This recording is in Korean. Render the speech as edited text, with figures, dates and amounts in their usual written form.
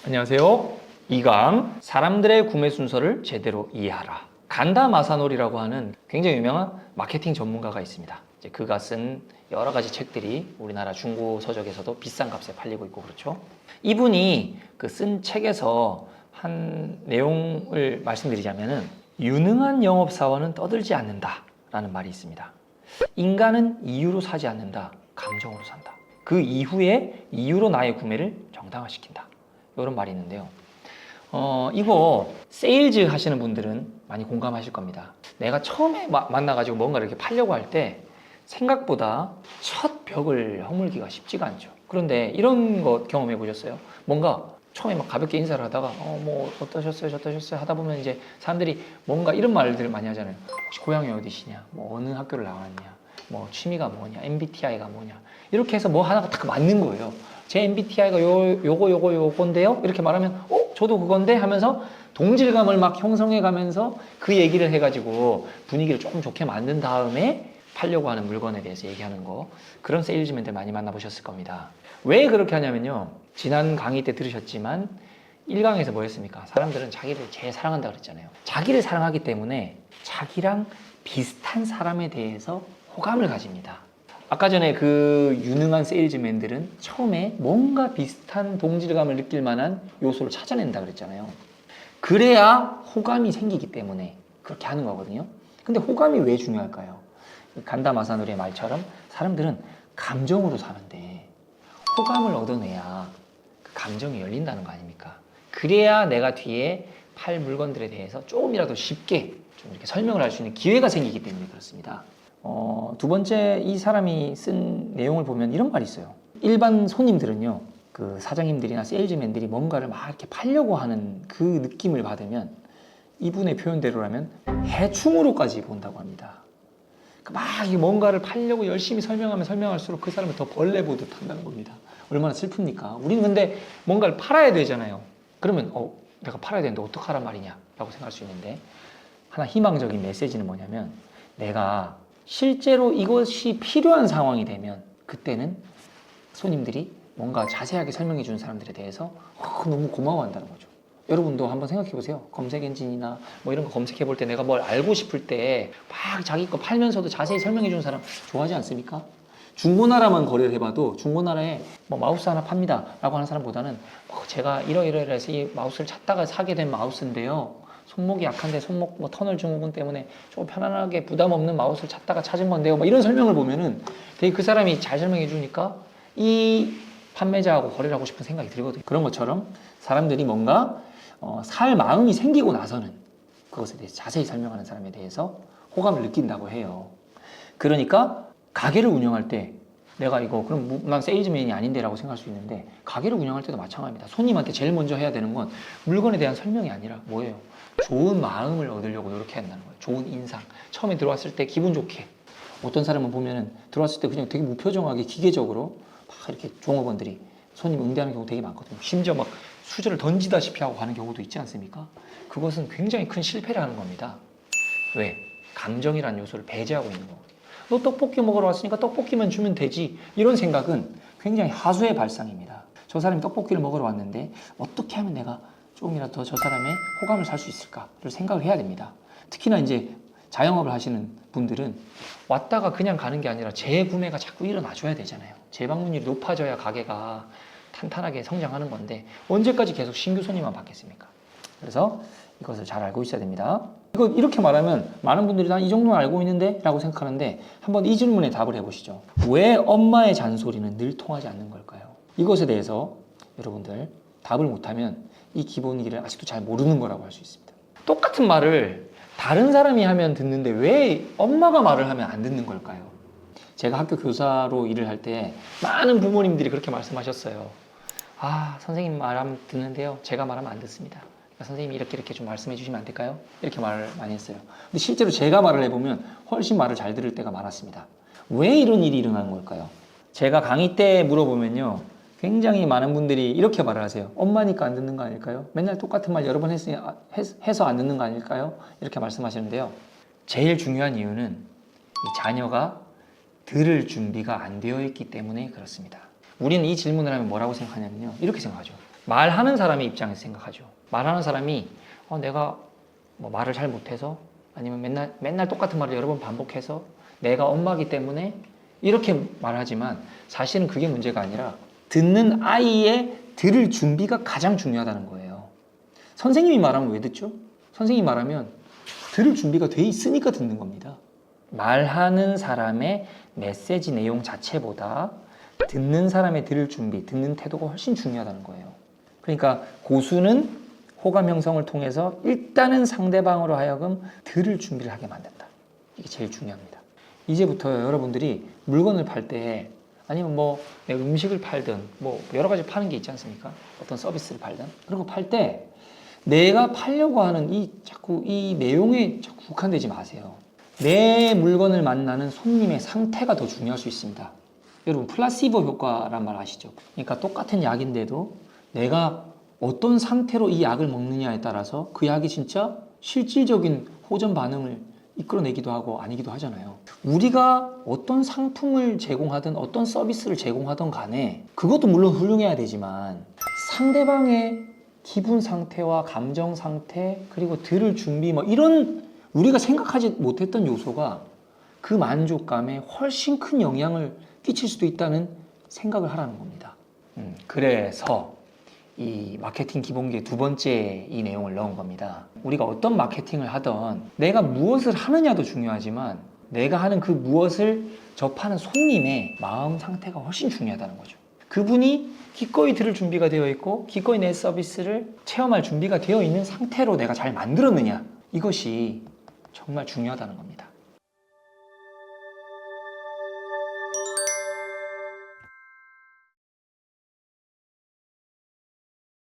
안녕하세요. 이강 사람들의 구매 순서를 제대로 이해하라. 간다 마사노리라고 하는 굉장히 유명한 마케팅 전문가가 있습니다. 이제 그가 쓴 여러 가지 책들이 우리나라 중고 서적에서도 비싼 값에 팔리고 있고 그렇죠. 이분이 그 쓴 책에서 한 내용을 말씀드리자면은 유능한 영업사원은 떠들지 않는다라는 말이 있습니다. 인간은 이유로 사지 않는다. 감정으로 산다. 그 이후에 이유로 나의 구매를 정당화시킨다. 이런 말이 있는데요. 이거 세일즈 하시는 분들은 많이 공감하실 겁니다. 내가 처음에 만나가지고 뭔가를 이렇게 팔려고 할 때 생각보다 첫 벽을 허물기가 쉽지가 않죠. 그런데 이런 거 경험해 보셨어요? 뭔가 처음에 막 가볍게 인사를 하다가 뭐 어떠셨어요 저떠셨어요 하다 보면 이제 사람들이 뭔가 이런 말들을 많이 하잖아요. 혹시 고향이 어디시냐, 뭐 어느 학교를 나왔냐, 뭐 취미가 뭐냐, MBTI가 뭐냐, 이렇게 해서 뭐 하나가 딱 맞는 거예요. 제 MBTI가 요건데요 이렇게 말하면 저도 그건데 하면서 동질감을 막 형성해 가면서 그 얘기를 해가지고 분위기를 조금 좋게 만든 다음에 팔려고 하는 물건에 대해서 얘기하는 거, 그런 세일즈맨들 많이 만나보셨을 겁니다. 왜 그렇게 하냐면요, 지난 강의 때 들으셨지만 1강에서 뭐 했습니까? 사람들은 자기를 제일 사랑한다 그랬잖아요. 자기를 사랑하기 때문에 자기랑 비슷한 사람에 대해서 호감을 가집니다. 아까 전에 그 유능한 세일즈맨들은 처음에 뭔가 비슷한 동질감을 느낄 만한 요소를 찾아낸다 그랬잖아요. 그래야 호감이 생기기 때문에 그렇게 하는 거거든요. 근데 호감이 왜 중요할까요? 간다 마사노리의 말처럼 사람들은 감정으로 사는데 호감을 얻어내야 그 감정이 열린다는 거 아닙니까? 그래야 내가 뒤에 팔 물건들에 대해서 조금이라도 쉽게 좀 이렇게 설명을 할 수 있는 기회가 생기기 때문에 그렇습니다. 두 번째, 이 사람이 쓴 내용을 보면 이런 말이 있어요. 일반 손님들은요, 그 사장님들이나 세일즈맨들이 뭔가를 막 이렇게 팔려고 하는 그 느낌을 받으면 이분의 표현대로라면 해충으로까지 본다고 합니다. 막 뭔가를 팔려고 열심히 설명하면 설명할수록 그 사람을 더 벌레 보듯 한다는 겁니다. 얼마나 슬픕니까? 우리는 근데 뭔가를 팔아야 되잖아요. 그러면 내가 팔아야 되는데 어떡하란 말이냐 라고 생각할 수 있는데, 하나 희망적인 메시지는 뭐냐면, 내가 실제로 이것이 필요한 상황이 되면 그때는 손님들이 뭔가 자세하게 설명해 주는 사람들에 대해서 너무 고마워한다는 거죠. 여러분도 한번 생각해 보세요. 검색 엔진이나 뭐 이런 거 검색해 볼 때 내가 뭘 알고 싶을 때 막 자기 거 팔면서도 자세히 설명해 주는 사람 좋아하지 않습니까? 중고나라만 거래를 해봐도 중고나라에 뭐 마우스 하나 팝니다 라고 하는 사람보다는 제가 이러이러해서 이 마우스를 찾다가 사게 된 마우스인데요, 손목이 약한데 손목 뭐 터널 증후군 때문에 좀 편안하게 부담 없는 마우스를 찾다가 찾은 건데요, 뭐 이런 설명을 보면은 되게 그 사람이 잘 설명해 주니까 이 판매자하고 거래를 하고 싶은 생각이 들거든요. 그런 것처럼 사람들이 뭔가 살 마음이 생기고 나서는 그것에 대해서 자세히 설명하는 사람에 대해서 호감을 느낀다고 해요. 그러니까 가게를 운영할 때 내가 이거 그럼 난 세일즈맨이 아닌데 라고 생각할 수 있는데, 가게를 운영할 때도 마찬가지입니다. 손님한테 제일 먼저 해야 되는 건 물건에 대한 설명이 아니라 뭐예요? 좋은 마음을 얻으려고 노력해야 한다는 거예요. 좋은 인상. 처음에 들어왔을 때 기분 좋게, 어떤 사람은 보면은 들어왔을 때 그냥 되게 무표정하게 기계적으로 막 이렇게 종업원들이 손님 응대하는 경우 되게 많거든요. 심지어 막 수저를 던지다시피 하고 가는 경우도 있지 않습니까? 그것은 굉장히 큰 실패라는 겁니다. 왜? 감정이라는 요소를 배제하고 있는 거거든요. 너 떡볶이 먹으러 왔으니까 떡볶이만 주면 되지, 이런 생각은 굉장히 하수의 발상입니다. 저 사람이 떡볶이를 먹으러 왔는데 어떻게 하면 내가 조금이라도 더 저 사람의 호감을 살 수 있을까를 생각을 해야 됩니다. 특히나 이제 자영업을 하시는 분들은 왔다가 그냥 가는 게 아니라 재구매가 자꾸 일어나줘야 되잖아요. 재방문율이 높아져야 가게가 탄탄하게 성장하는 건데 언제까지 계속 신규 손님만 받겠습니까? 그래서 이것을 잘 알고 있어야 됩니다. 이거 이렇게 말하면 많은 분들이 난 이 정도는 알고 있는데 라고 생각하는데, 한번 이 질문에 답을 해보시죠. 왜 엄마의 잔소리는 늘 통하지 않는 걸까요? 이것에 대해서 여러분들 답을 못하면 이 기본기를 아직도 잘 모르는 거라고 할 수 있습니다. 똑같은 말을 다른 사람이 하면 듣는데 왜 엄마가 말을 하면 안 듣는 걸까요? 제가 학교 교사로 일을 할 때 많은 부모님들이 그렇게 말씀하셨어요. 선생님 말하면 듣는데요, 제가 말하면 안 듣습니다. 선생님이 이렇게 좀 말씀해 주시면 안 될까요? 이렇게 말을 많이 했어요. 근데 실제로 제가 말을 해보면 훨씬 말을 잘 들을 때가 많았습니다. 왜 이런 일이 일어나는 걸까요? 제가 강의 때 물어보면요, 굉장히 많은 분들이 이렇게 말을 하세요. 엄마니까 안 듣는 거 아닐까요? 맨날 똑같은 말 여러 번 해서 안 듣는 거 아닐까요? 이렇게 말씀하시는데요. 제일 중요한 이유는 이 자녀가 들을 준비가 안 되어 있기 때문에 그렇습니다. 우리는 이 질문을 하면 뭐라고 생각하냐면요, 이렇게 생각하죠. 말하는 사람의 입장에서 생각하죠. 말하는 사람이 내가 뭐 말을 잘 못해서 아니면 맨날 똑같은 말을 여러 번 반복해서 내가 엄마기 때문에 이렇게 말하지만 사실은 그게 문제가 아니라 듣는 아이의 들을 준비가 가장 중요하다는 거예요. 선생님이 말하면 왜 듣죠? 선생님이 말하면 들을 준비가 돼 있으니까 듣는 겁니다. 말하는 사람의 메시지 내용 자체보다 듣는 사람의 들을 준비, 듣는 태도가 훨씬 중요하다는 거예요. 그러니까 고수는 호감 형성을 통해서 일단은 상대방으로 하여금 들을 준비를 하게 만든다. 이게 제일 중요합니다. 이제부터 여러분들이 물건을 팔 때 아니면 뭐 내가 음식을 팔든 뭐 여러 가지 파는 게 있지 않습니까? 어떤 서비스를 팔든 그런 거 팔 때 내가 팔려고 하는 자꾸 이 내용에 자꾸 국한되지 마세요. 내 물건을 만나는 손님의 상태가 더 중요할 수 있습니다. 여러분 플라시보 효과란 말 아시죠? 그러니까 똑같은 약인데도 내가 어떤 상태로 이 약을 먹느냐에 따라서 그 약이 진짜 실질적인 호전 반응을 이끌어내기도 하고 아니기도 하잖아요. 우리가 어떤 상품을 제공하든 어떤 서비스를 제공하든 간에 그것도 물론 훌륭해야 되지만 상대방의 기분 상태와 감정 상태 그리고 들을 준비 뭐 이런 우리가 생각하지 못했던 요소가 그 만족감에 훨씬 큰 영향을 끼칠 수도 있다는 생각을 하라는 겁니다. 그래서 이 마케팅 기본기의 두 번째 이 내용을 넣은 겁니다. 우리가 어떤 마케팅을 하든 내가 무엇을 하느냐도 중요하지만 내가 하는 그 무엇을 접하는 손님의 마음 상태가 훨씬 중요하다는 거죠. 그분이 기꺼이 들을 준비가 되어 있고 기꺼이 내 서비스를 체험할 준비가 되어 있는 상태로 내가 잘 만들었느냐 이것이 정말 중요하다는 겁니다.